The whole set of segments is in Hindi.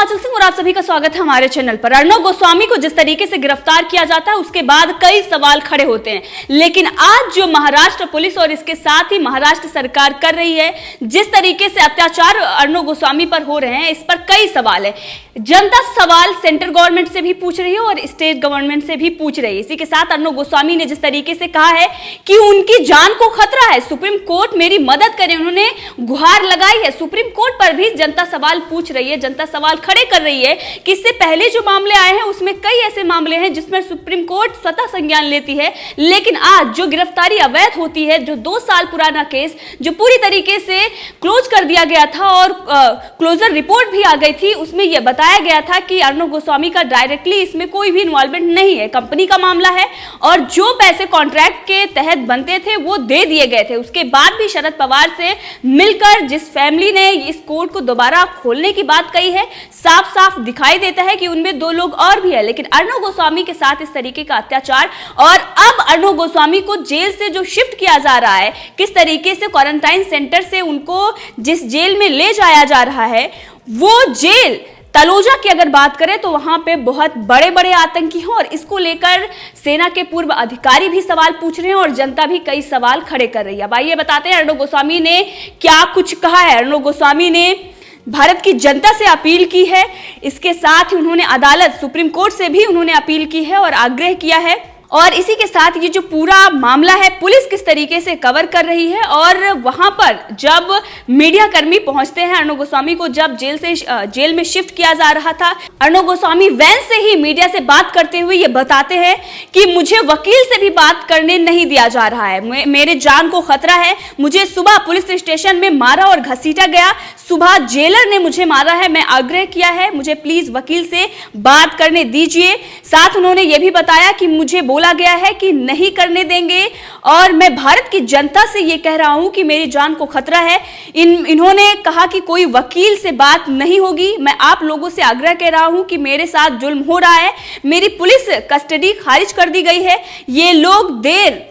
आंचल सिंह और आप सभी का स्वागत है हमारे चैनल पर। अर्णव गोस्वामी को जिस तरीके से गिरफ्तार किया जाता है उसके बाद कई सवाल खड़े होते हैं, लेकिन आज जो महाराष्ट्र पुलिस और इसके साथ ही महाराष्ट्र सरकार कर रही है, जिस तरीके से अत्याचार अर्णव गोस्वामी पर हो रहे हैं, इस पर कई सवाल है। जनता सवाल सेंट्रल गवर्नमेंट से भी पूछ रही है और स्टेट गवर्नमेंट से भी पूछ रही है। इसी के साथ अर्णव गोस्वामी ने जिस तरीके से कहा है कि उनकी जान को खतरा है, सुप्रीम कोर्ट मेरी मदद करे, उन्होंने गुहार लगाई है। सुप्रीम कोर्ट पर भी जनता सवाल पूछ रही है, जनता सवाल खड़े कर रही है कि इससे पहले जो मामले आए हैं उसमें कई ऐसे मामले हैं जिसमें सुप्रीम कोर्ट स्वतः संज्ञान लेती है, लेकिन आज जो गिरफ्तारी अवैध होती है, जो 2 साल पुराना केस जो पूरी तरीके से क्लोज कर दिया गया था और क्लोजर रिपोर्ट भी आ गई थी, उसमें यह बताया गया था कि अर्णव गोस्वामी का डायरेक्टली इसमें कोई भी इन्वॉल्वमेंट नहीं है, कंपनी का मामला है और जो पैसे कॉन्ट्रैक्ट के तहत बनते थे वो दे दिए गए थे। उसके बाद भी शरद पवार से मिलकर जिस फैमिली ने इस कोर्ट को दोबारा खोलने की बात कही है, साफ साफ दिखाई देता है कि उनमें 2 लोग और भी है। लेकिन अर्णव गोस्वामी के साथ इस तरीके का अत्याचार और अब अर्णव गोस्वामी को जेल से जो शिफ्ट किया जा रहा है, किस तरीके से क्वारंटाइन सेंटर से उनको जिस जेल में ले जाया जा रहा है, वो जेल तलोजा की अगर बात करें तो वहां पे बहुत बड़े बड़े आतंकी हैं और इसको लेकर सेना के पूर्व अधिकारी भी सवाल पूछ रहे हैं और जनता भी कई सवाल खड़े कर रही है। अब आइए बताते हैं अर्णव गोस्वामी ने क्या कुछ कहा है। अर्णव गोस्वामी ने भारत की जनता से अपील की है, इसके साथ ही उन्होंने अदालत सुप्रीम कोर्ट से भी उन्होंने अपील की है और आग्रह किया है। और इसी के साथ ये जो पूरा मामला है पुलिस किस तरीके से कवर कर रही है और वहां पर जब मीडिया कर्मी पहुंचते हैं, अर्णव गोस्वामी को जब जेल में शिफ्ट किया जा रहा था, अर्णव गोस्वामी वैन से ही मीडिया से बात करते हुए ये बताते हैं कि मुझे वकील से भी बात करने नहीं दिया जा रहा है, मेरे जान को खतरा है, मुझे सुबह पुलिस स्टेशन में मारा और घसीटा गया, सुबह जेलर ने मुझे मारा है, मैं आग्रह किया है, मुझे प्लीज वकील से बात करने दीजिए। साथ उन्होंने ये भी बताया कि मुझे बोला गया है कि नहीं करने देंगे और मैं भारत की जनता से ये कह रहा हूं कि मेरी जान को खतरा है। इन्होंने कहा कि कोई वकील से बात नहीं होगी, मैं आप लोगों से आग्रह कर रहा हूं कि मेरे साथ जुल्म हो रहा है, मेरी पुलिस कस्टडी खारिज कर दी गई है, ये लोग देर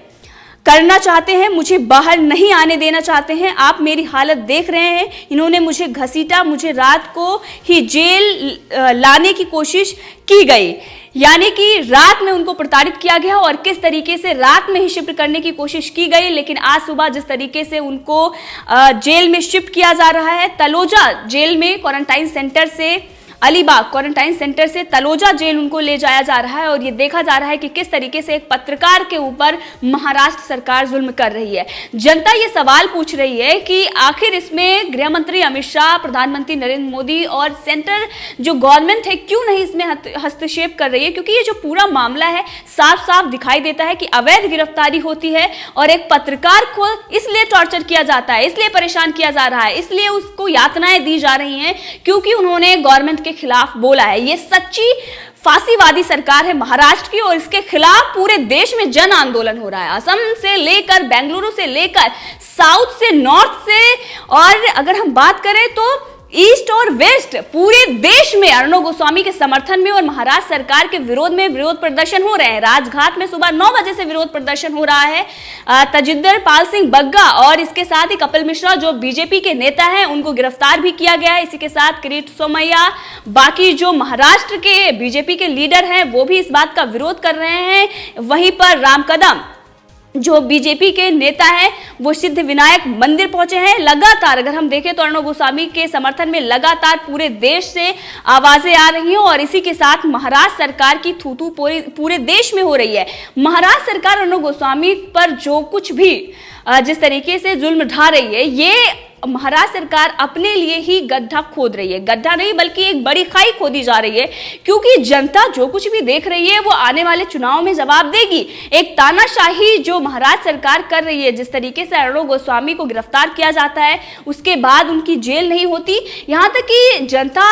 करना चाहते हैं, मुझे बाहर नहीं आने देना चाहते हैं, आप मेरी हालत देख रहे हैं, इन्होंने मुझे घसीटा, मुझे रात को ही जेल लाने की कोशिश की गई, यानी कि रात में उनको प्रताड़ित किया गया और किस तरीके से रात में ही शिफ्ट करने की कोशिश की गई। लेकिन आज सुबह जिस तरीके से उनको जेल में शिफ्ट किया जा रहा है, तलोजा जेल में क्वारंटाइन सेंटर से अलीबाग क्वारंटाइन सेंटर से तलोजा जेल उनको ले जाया जा रहा है और ये देखा जा रहा है कि किस तरीके से एक पत्रकार के ऊपर महाराष्ट्र सरकार जुल्म कर रही है। जनता ये सवाल पूछ रही है कि आखिर इसमें गृह मंत्री अमित शाह, प्रधानमंत्री नरेंद्र मोदी और सेंटर जो गवर्नमेंट है क्यों नहीं इसमें हस्तक्षेप कर रही है, क्योंकि ये जो पूरा मामला है साफ साफ दिखाई देता है कि अवैध गिरफ्तारी होती है और एक पत्रकार को इसलिए टॉर्चर किया जाता है, इसलिए परेशान किया जा रहा है, इसलिए उसको यातनाएं दी जा रही हैं क्योंकि उन्होंने गवर्नमेंट के खिलाफ बोला है। ये सच्ची फांसीवादी सरकार है महाराष्ट्र की और इसके खिलाफ पूरे देश में जन आंदोलन हो रहा है, असम से लेकर बेंगलुरु से लेकर साउथ से नॉर्थ से, और अगर हम बात करें तो ईस्ट और वेस्ट पूरे देश में अर्णव गोस्वामी के समर्थन में और महाराष्ट्र सरकार के विरोध में विरोध प्रदर्शन हो रहे हैं। राजघाट में सुबह 9 बजे से विरोध प्रदर्शन हो रहा है। तजिंदर पाल सिंह बग्गा और इसके साथ ही कपिल मिश्रा जो बीजेपी के नेता हैं उनको गिरफ्तार भी किया गया है। इसी के साथ किरीट सोमैया, बाकी जो महाराष्ट्र के बीजेपी के लीडर हैं वो भी इस बात का विरोध कर रहे हैं। वहीं पर राम कदम जो बीजेपी के नेता हैं वो सिद्ध विनायक मंदिर पहुंचे हैं। लगातार अगर हम देखें तो अर्णव गोस्वामी के समर्थन में लगातार पूरे देश से आवाजें आ रही हैं और इसी के साथ महाराष्ट्र सरकार की थू-थू पूरे देश में हो रही है। महाराष्ट्र सरकार अर्णव गोस्वामी पर जो कुछ भी जिस तरीके से जुल्म ढा रही है, ये महाराष्ट्र सरकार अपने लिए ही गड्ढा खोद रही है, गड्ढा नहीं बल्कि एक बड़ी खाई खोदी जा रही है, क्योंकि जनता जो कुछ भी देख रही है वो आने वाले चुनाव में जवाब देगी। एक तानाशाही जो महाराष्ट्र सरकार कर रही है, जिस तरीके से अर्णव गोस्वामी को गिरफ्तार किया जाता है उसके बाद उनकी जेल नहीं होती, यहाँ तक कि जनता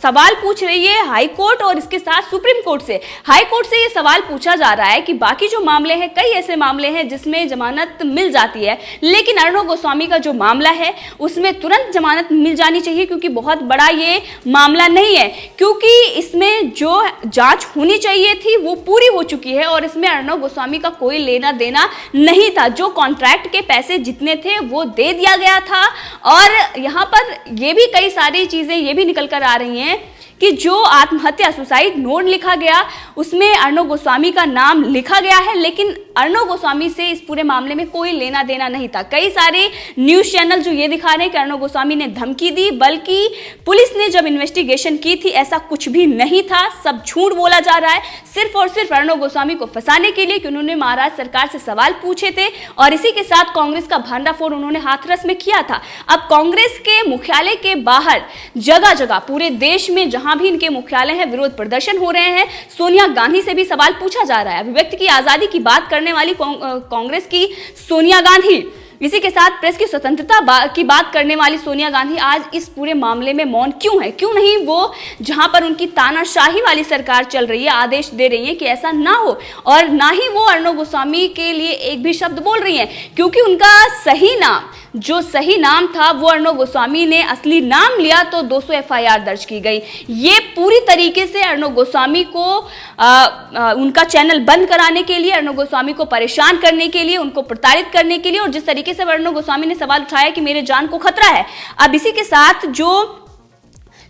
सवाल पूछ रही है हाई कोर्ट और इसके साथ सुप्रीम कोर्ट से। हाई कोर्ट से ये सवाल पूछा जा रहा है कि बाकी जो मामले हैं, कई ऐसे मामले हैं जिसमें जमानत मिल जाती है, लेकिन अर्णव गोस्वामी का जो मामला है उसमें तुरंत जमानत मिल जानी चाहिए, क्योंकि बहुत बड़ा ये मामला नहीं है, क्योंकि इसमें जो जांच होनी चाहिए थी वो पूरी हो चुकी है और इसमें अर्णव गोस्वामी का कोई लेना देना नहीं था। जो कॉन्ट्रैक्ट के पैसे जितने थे वो दे दिया गया था। और यहाँ पर ये भी कई सारी चीजें ये भी निकल कर आ रही हैं कि जो आत्महत्या सुसाइड नोट लिखा गया उसमें अर्णव गोस्वामी का नाम लिखा गया है, लेकिन अर्णव गोस्वामी से इस पूरे मामले में कोई लेना देना नहीं था। कई सारे न्यूज चैनल जो ये दिखा रहे हैं कि अर्णव गोस्वामी ने धमकी दी, बल्कि पुलिस ने जब इन्वेस्टिगेशन की थी ऐसा कुछ भी नहीं था, सब झूठ बोला जा रहा है सिर्फ और सिर्फ अर्णव गोस्वामी को फंसाने के लिए कि उन्होंने महाराष्ट्र सरकार से सवाल पूछे थे और इसी के साथ कांग्रेस का भांडाफोड़ उन्होंने हाथरस में किया था। अब कांग्रेस के मुख्यालय के बाहर जगह जगह पूरे देश में जहां भी इनके मुख्यालय है विरोध प्रदर्शन हो रहे हैं। सोनिया गांधी से भी सवाल पूछा जा रहा है। अभिव्यक्ति की आजादी की बात करने वाली कांग्रेस की सोनिया गांधी, इसी के साथ प्रेस की स्वतंत्रता की बात करने वाली सोनिया गांधी आज इस पूरे मामले में मौन क्यों है? क्यों नहीं वो जहां पर उनकी तानाशाही वाली सरकार चल रही है आदेश दे रही है कि ऐसा ना हो, और ना ही वो अर्णव गोस्वामी के लिए एक भी शब्द बोल रही है, क्योंकि उनका सही नाम जो सही नाम था वो अर्णव गोस्वामी ने असली नाम लिया तो 200 एफआईआर दर्ज की गई। ये पूरी तरीके से अर्णव गोस्वामी को उनका चैनल बंद कराने के लिए, अर्णव गोस्वामी को परेशान करने के लिए, उनको प्रताड़ित करने के लिए, और जिस तरीके से अर्णव गोस्वामी ने सवाल उठाया कि मेरे जान को खतरा है। अब इसी के साथ जो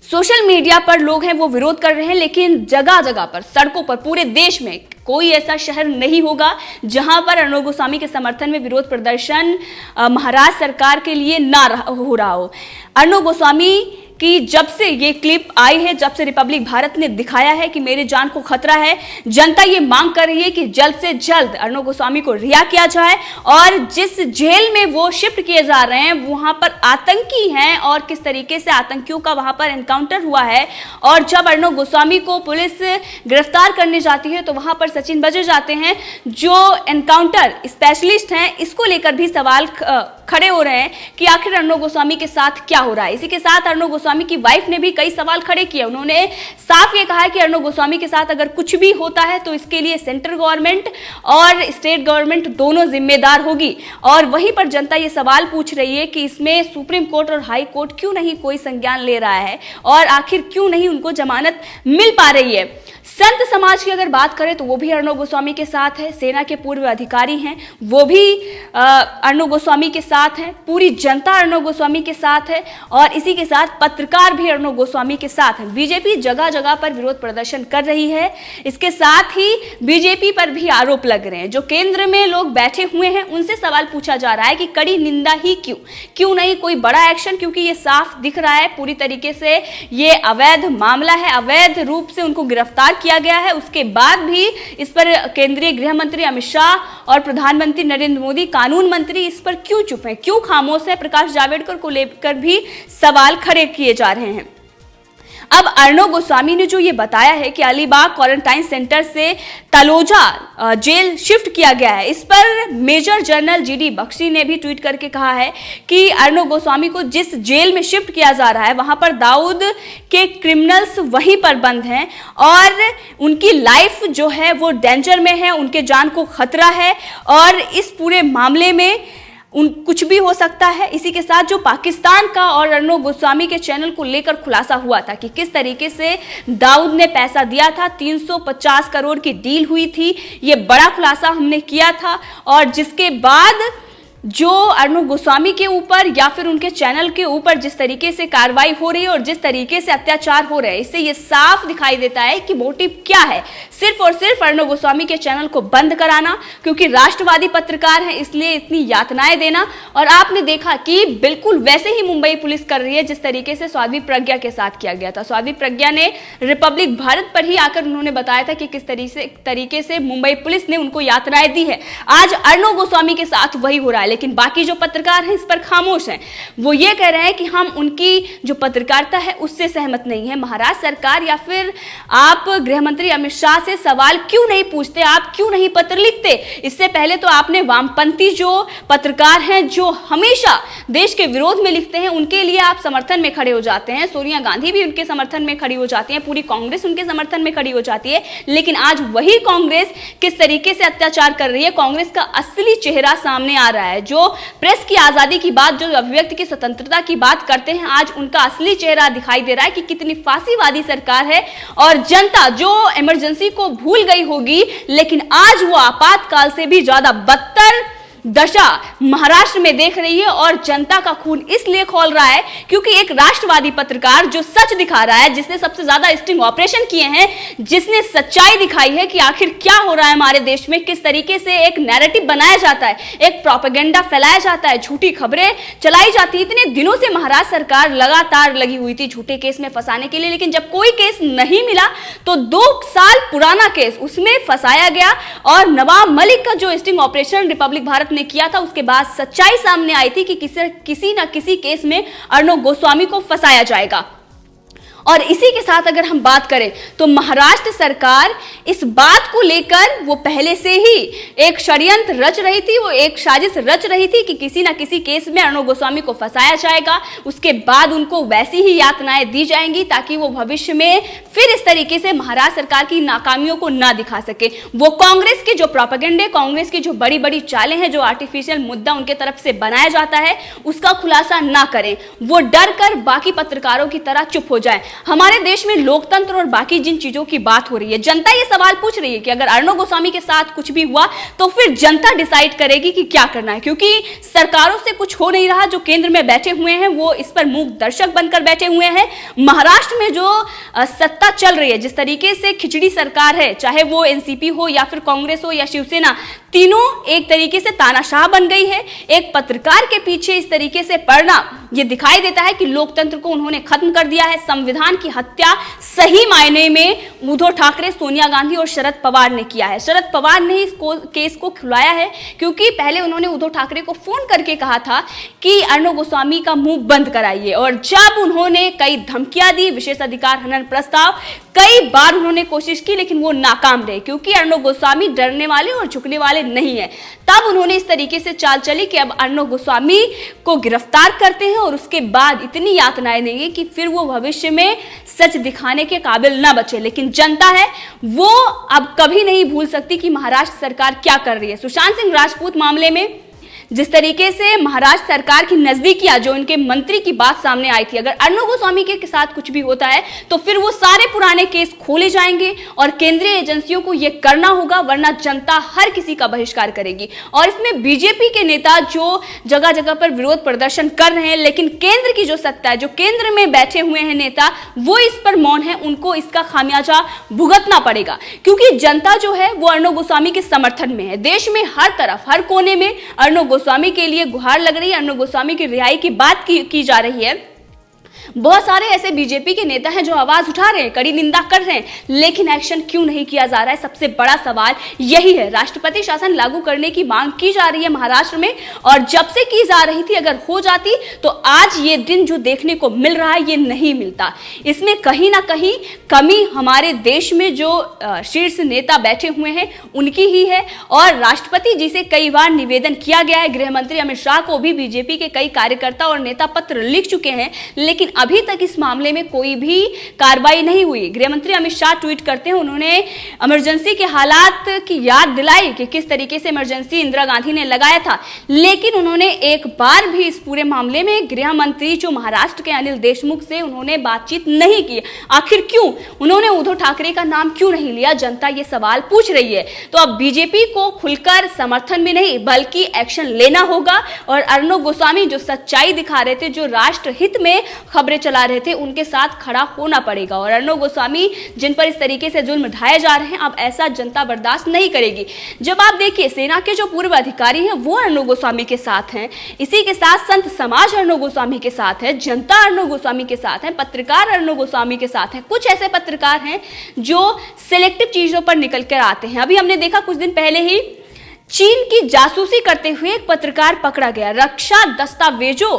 सोशल मीडिया पर लोग हैं वो विरोध कर रहे हैं, लेकिन जगह जगह पर सड़कों पर पूरे देश में कोई ऐसा शहर नहीं होगा जहां पर अर्णव गोस्वामी के समर्थन में विरोध प्रदर्शन महाराष्ट्र सरकार के लिए ना हो रहा हो। अर्णव गोस्वामी कि जब से ये क्लिप आई है, जब से रिपब्लिक भारत ने दिखाया है कि मेरे जान को खतरा है, जनता ये मांग कर रही है कि जल्द से जल्द अर्णव गोस्वामी को रिहा किया जाए और जिस जेल में वो शिफ्ट किए जा रहे हैं वहां पर आतंकी हैं और किस तरीके से आतंकियों का वहां पर एनकाउंटर हुआ है। और जब अर्णव गोस्वामी को पुलिस गिरफ्तार करने जाती है तो वहां पर सचिन बजे जाते हैं जो एनकाउंटर स्पेशलिस्ट हैं, इसको लेकर भी सवाल खड़े हो रहे हैं कि आखिर अर्णव गोस्वामी के साथ क्या हो रहा है। इसी के साथ अर्णव गोस्वामी की वाइफ ने भी कई सवाल खड़े किए। उन्होंने साफ ये कहा है कि अर्णव गोस्वामी के साथ अगर कुछ भी होता है तो इसके लिए सेंट्रल गवर्नमेंट और स्टेट गवर्नमेंट दोनों जिम्मेदार होगी। और वहीं पर जनता ये सवाल पूछ रही है कि इसमें सुप्रीम कोर्ट और हाई कोर्ट क्यों नहीं कोई संज्ञान ले रहा है और आखिर क्यों नहीं उनको जमानत मिल पा रही है। संत समाज की अगर बात करें तो वो भी अर्णव गोस्वामी के साथ है, सेना के पूर्व अधिकारी हैं वो भी अर्णव गोस्वामी के साथ हैं, पूरी जनता अर्णव गोस्वामी के साथ है और इसी के साथ पत्रकार भी अर्णव गोस्वामी के साथ हैं। बीजेपी जगह जगह पर विरोध प्रदर्शन कर रही है। इसके साथ ही बीजेपी पर भी आरोप लग रहे हैं। जो केंद्र में लोग बैठे हुए हैं उनसे सवाल पूछा जा रहा है कि कड़ी निंदा ही क्यों नहीं कोई बड़ा एक्शन, क्योंकि ये साफ दिख रहा है पूरी तरीके से ये अवैध मामला है, अवैध रूप से उनको गिरफ्तार किया गया है। उसके बाद भी इस पर केंद्रीय गृह मंत्री अमित शाह और प्रधानमंत्री नरेंद्र मोदी, कानून मंत्री इस पर क्यों चुप हैं, क्यों खामोश है? प्रकाश जावड़ेकर को लेकर भी सवाल खड़े किए जा रहे हैं। अब अर्णव गोस्वामी ने जो ये बताया है कि अलीबाग क्वारंटाइन सेंटर से तलोजा जेल शिफ्ट किया गया है, इस पर मेजर जनरल जीडी बख्शी ने भी ट्वीट करके कहा है कि अर्णव गोस्वामी को जिस जेल में शिफ्ट किया जा रहा है वहां पर दाऊद के क्रिमिनल्स वहीं पर बंद हैं और उनकी लाइफ जो है वो डेंजर में है, उनके जान को खतरा है और इस पूरे मामले में कुछ भी हो सकता है। इसी के साथ जो पाकिस्तान का और अर्णव गोस्वामी के चैनल को लेकर खुलासा हुआ था कि किस तरीके से दाऊद ने पैसा दिया था, 350 करोड़ की डील हुई थी, ये बड़ा खुलासा हमने किया था और जिसके बाद जो अर्णव गोस्वामी के ऊपर या फिर उनके चैनल के ऊपर जिस तरीके से कार्रवाई हो रही है और जिस तरीके से अत्याचार हो रहे हैं, इससे ये साफ दिखाई देता है कि मोटिव क्या है, सिर्फ और सिर्फ अर्णव गोस्वामी के चैनल को बंद कराना, क्योंकि राष्ट्रवादी पत्रकार हैं इसलिए इतनी यातनाएं देना। और आपने देखा कि बिल्कुल वैसे ही मुंबई पुलिस कर रही है जिस तरीके से साध्वी प्रज्ञा के साथ किया गया था। साध्वी प्रज्ञा ने रिपब्लिक भारत पर ही आकर उन्होंने बताया था कि किस तरीके से मुंबई पुलिस ने उनको यातनाएं दी है। आज अर्णव गोस्वामी के साथ वही हो रहा है, लेकिन बाकी जो पत्रकार हैं इस पर खामोश हैं। वो ये कह रहे हैं कि हम उनकी जो पत्रकारिता है उससे सहमत नहीं है। महाराष्ट्र सरकार या फिर आप गृह मंत्री अमित शाह से सवाल क्यों नहीं पूछते, आप क्यों नहीं पत्र लिखते? इससे पहले तो आपने वामपंथी जो पत्रकार हैं जो हमेशा देश के विरोध में लिखते हैं उनके लिए आप समर्थन में खड़े हो जाते हैं। सोनिया गांधी भी उनके समर्थन में खड़ी हो जाती है, पूरी कांग्रेस उनके समर्थन में खड़ी हो जाती है। लेकिन आज वही कांग्रेस किस तरीके से अत्याचार कर रही है, कांग्रेस का असली चेहरा सामने आ रहा है। जो प्रेस की आजादी की बात, जो अभिव्यक्ति की स्वतंत्रता की बात करते हैं, आज उनका असली चेहरा दिखाई दे रहा है कि कितनी फांसीवादी सरकार है। और जनता जो इमरजेंसी को भूल गई होगी, लेकिन आज वो आपातकाल से भी ज्यादा बदतर दशा महाराष्ट्र में देख रही है। और जनता का खून इसलिए खौल रहा है क्योंकि एक राष्ट्रवादी पत्रकार जो सच दिखा रहा है, जिसने सबसे ज्यादा स्टिंग ऑपरेशन किए हैं, जिसने सच्चाई दिखाई है कि आखिर क्या हो रहा है हमारे देश में, किस तरीके से एक नैरेटिव बनाया जाता है, एक प्रोपेगेंडा फैलाया जाता है, झूठी खबरें चलाई जाती है। इतने दिनों से महाराष्ट्र सरकार लगातार लगी हुई थी झूठे केस में फंसाने के लिए, लेकिन जब कोई केस नहीं मिला तो 2 साल पुराना केस उसमें फंसाया गया। और नवाब मलिक का जो स्टिंग ऑपरेशन रिपब्लिक भारत ने किया था, उसके बाद सच्चाई सामने आई थी कि किसी न किसी केस में अर्णव गोस्वामी को फंसाया जाएगा। और इसी के साथ अगर हम बात करें तो महाराष्ट्र सरकार इस बात को लेकर वो पहले से ही एक षड्यंत्र रच रही थी, वो एक साजिश रच रही थी कि किसी ना किसी केस में अर्णव गोस्वामी को फंसाया जाएगा, उसके बाद उनको वैसी ही यातनाएं दी जाएंगी ताकि वो भविष्य में फिर इस तरीके से महाराष्ट्र सरकार की नाकामियों को ना दिखा सके। वो कांग्रेस के जो प्रोपेगेंडे, कांग्रेस की जो बड़ी बड़ी चालें हैं, जो आर्टिफिशियल मुद्दा उनके तरफ से बनाया जाता है, उसका खुलासा ना करें, वो डर कर बाकी पत्रकारों की तरह चुप हो जाए। हमारे देश में लोकतंत्र और बाकी जिन चीजों की बात हो रही है, जनता ये सवाल पूछ रही है कि अगर अर्णव गोस्वामी के साथ कुछ भी हुआ तो फिर जनता डिसाइड करेगी कि क्या करना है, क्योंकि सरकारों से कुछ हो नहीं रहा। जो केंद्र में बैठे हुए हैं वो इस पर मूक दर्शक बनकर बैठे हुए हैं। महाराष्ट्र में जो सत्ता चल रही है, जिस तरीके से खिचड़ी सरकार है, चाहे वो एनसीपी हो या फिर कांग्रेस हो या शिवसेना, तीनों एक तरीके से तानाशाह बन गई है। एक पत्रकार के पीछे इस तरीके से पड़ना ये दिखाई देता है कि लोकतंत्र को उन्होंने खत्म कर दिया है। संविधान की हत्या सही मायने में उद्धव ठाकरे, सोनिया गांधी और शरद पवार ने किया है। शरद पवार ने इस केस को खुलाया है क्योंकि पहले उन्होंने उद्धव ठाकरे को फोन करके कहा था कि अर्णव गोस्वामी का मुंह बंद कराइए, और जब उन्होंने कई धमकियां दी, विशेषाधिकार हनन प्रस्ताव कई बार उन्होंने कोशिश की, लेकिन वो नाकाम रहे क्योंकि अर्णव गोस्वामी डरने वाले और झुकने वाले नहीं है। तब उन्होंने इस तरीके से चाल चली कि अब अर्णव गोस्वामी को गिरफ्तार करते हैं और उसके बाद इतनी यातनाएं देंगे कि फिर वो भविष्य में सच दिखाने के काबिल ना बचे। लेकिन जनता है वो अब कभी नहीं भूल सकती कि महाराष्ट्र सरकार क्या कर रही है। सुशांत सिंह राजपूत मामले में जिस तरीके से महाराष्ट्र सरकार की नजदीकियां, जो उनके मंत्री की बात सामने आई थी, अगर अर्णव गोस्वामी के साथ कुछ भी होता है तो फिर वो सारे पुराने केस खोले जाएंगे और केंद्रीय एजेंसियों को यह करना होगा, वरना जनता हर किसी का बहिष्कार करेगी। और इसमें बीजेपी के नेता जो जगह जगह पर विरोध प्रदर्शन कर रहे हैं, लेकिन केंद्र की जो सत्ता है, जो केंद्र में बैठे हुए हैं नेता, वो इस पर मौन है। उनको इसका खामियाजा भुगतना पड़ेगा क्योंकि जनता जो है वो अर्णव गोस्वामी के समर्थन में है। देश में हर तरफ, हर कोने में अर्णव गोस्वामी के लिए गुहार लग रही है, अर्णव गोस्वामी की रिहाई की बात की जा रही है। बहुत सारे ऐसे बीजेपी के नेता हैं जो आवाज उठा रहे हैं, कड़ी निंदा कर रहे हैं, लेकिन एक्शन क्यों नहीं किया जा रहा है? सबसे बड़ा सवाल यही है। राष्ट्रपति शासन लागू करने की मांग की जा रही है महाराष्ट्र में, और जब से की जा रही थी, अगर हो जाती तो आज ये दिन जो देखने को मिल रहा है ये नहीं मिलता। इसमें कहीं ना कहीं कमी हमारे देश में जो शीर्ष नेता बैठे हुए हैं उनकी ही है। और राष्ट्रपति जी से कई बार निवेदन किया गया है, गृह मंत्री अमित शाह को भी बीजेपी के कई कार्यकर्ता और नेता पत्र लिख चुके हैं, लेकिन अभी तक इस मामले में कोई भी कार्रवाई नहीं हुई। गृह मंत्री अमित शाह ट्वीट करते हैं, उन्होंने इमरजेंसी के हालात की याद दिलाई कि किस तरीके से इमरजेंसी इंदिरा गांधी ने लगाया था, लेकिन उन्होंने एक बार भी इस पूरे मामले में गृह मंत्री जो महाराष्ट्र के अनिल देशमुख से उन्होंने बातचीत नहीं की। आखिर क्यों? उन्होंने उद्धव ठाकरे का नाम क्यों नहीं लिया? जनता ये सवाल पूछ रही है। तो अब बीजेपी को खुलकर समर्थन भी नहीं बल्कि एक्शन लेना होगा, और अर्णव गोस्वामी जो सच्चाई दिखा रहे थे, जो राष्ट्र हित में खबरें चला रहे थे, उनके साथ खड़ा होना पड़ेगा। और अर्णव गोस्वामी जिन पर इस तरीके से जुल्म ढाए जा रहे हैं, अब ऐसा जनता बर्दाश्त नहीं करेगी। जब आप देखिए सेना के जो पूर्व अधिकारी हैं वो अर्णव गोस्वामी के साथ हैं, इसी के साथ संत समाज अर्णव गोस्वामी के साथ है, जनता अर्णव गोस्वामी के साथ है, पत्रकार अर्णव गोस्वामी के साथ हैं। कुछ ऐसे पत्रकार हैं जो सिलेक्टिव चीजों पर निकल कर आते हैं। अभी हमने देखा कुछ दिन पहले ही चीन की जासूसी करते हुए एक पत्रकार पकड़ा गया। रक्षा दस्तावेजों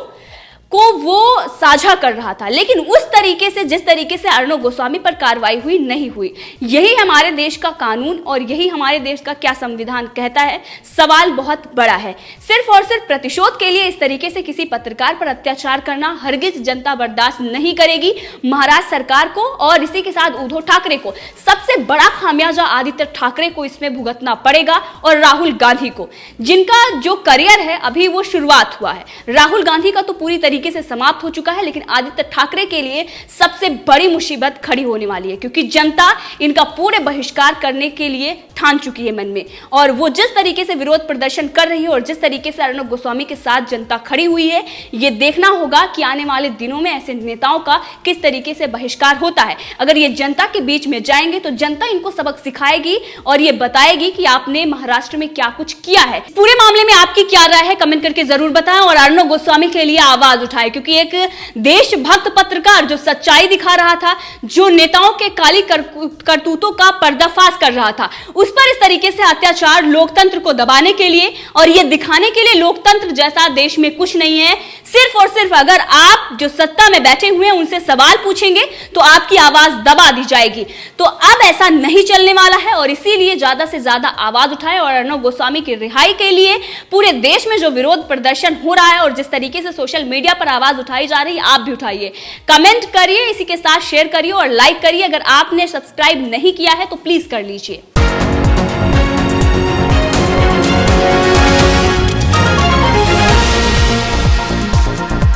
को वो साझा कर रहा था, लेकिन उस तरीके से जिस तरीके से अर्णव गोस्वामी पर कार्रवाई हुई नहीं हुई। यही हमारे देश का कानून और यही हमारे देश का क्या संविधान कहता है, सवाल बहुत बड़ा है। सिर्फ और सिर्फ प्रतिशोध के लिए इस तरीके से किसी पत्रकार पर अत्याचार करना हरगिज जनता बर्दाश्त नहीं करेगी। महाराष्ट्र सरकार को और इसी के साथ उद्धव ठाकरे को सबसे बड़ा खामियाजा आदित्य ठाकरे को इसमें भुगतना पड़ेगा, और राहुल गांधी को, जिनका जो करियर है अभी वो शुरुआत हुआ है। राहुल गांधी का तो पूरी तरीके से समाप्त हो चुका है, लेकिन आदित्य ठाकरे के लिए सबसे बड़ी मुसीबत खड़ी होने वाली है, क्योंकि जनता इनका पूरे बहिष्कार करने के लिए ठान चुकी है मन में। और वो जिस तरीके से विरोध प्रदर्शन कर रही है और जिस तरीके से अर्णव गोस्वामी के साथ जनता खड़ी हुई है, ये देखना होगा कि आने वाले दिनों में ऐसे नेताओं का किस तरीके से बहिष्कार होता है। अगर ये जनता के बीच में जाएंगे तो जनता इनको सबक सिखाएगी और ये बताएगी कि आपने महाराष्ट्र में क्या कुछ किया है। पूरे मामले में आपकी क्या राय है, कमेंट करके जरूर बताएं और अर्णव गोस्वामी के लिए आवाज उठाएं, क्योंकि एक देशभक्त पत्रकार जो सच्चाई दिखा रहा था, जो नेताओं के काली करतूतों का पर्दाफाश कर रहा था, उस पर इस तरीके से अत्याचार लोकतंत्र को दबाने के लिए और यह दिखाने के लिए लोकतंत्र जैसा देश में कुछ नहीं है। सिर्फ और सिर्फ अगर आप जो सत्ता में बैठे हुए हैं उनसे सवाल पूछेंगे तो आपकी आवाज दबा दी जाएगी। तो अब ऐसा नहीं चलने वाला है और इसीलिए ज्यादा से ज्यादा आवाज उठाएं और अर्णव गोस्वामी की रिहाई के लिए पूरे देश में जो विरोध प्रदर्शन हो रहा है और जिस तरीके से सोशल मीडिया पर आवाज उठाई जा रही है, आप भी उठाइए, कमेंट करिए, इसी के साथ शेयर करिए और लाइक करिए। अगर आपने सब्सक्राइब नहीं किया है तो प्लीज कर लीजिए।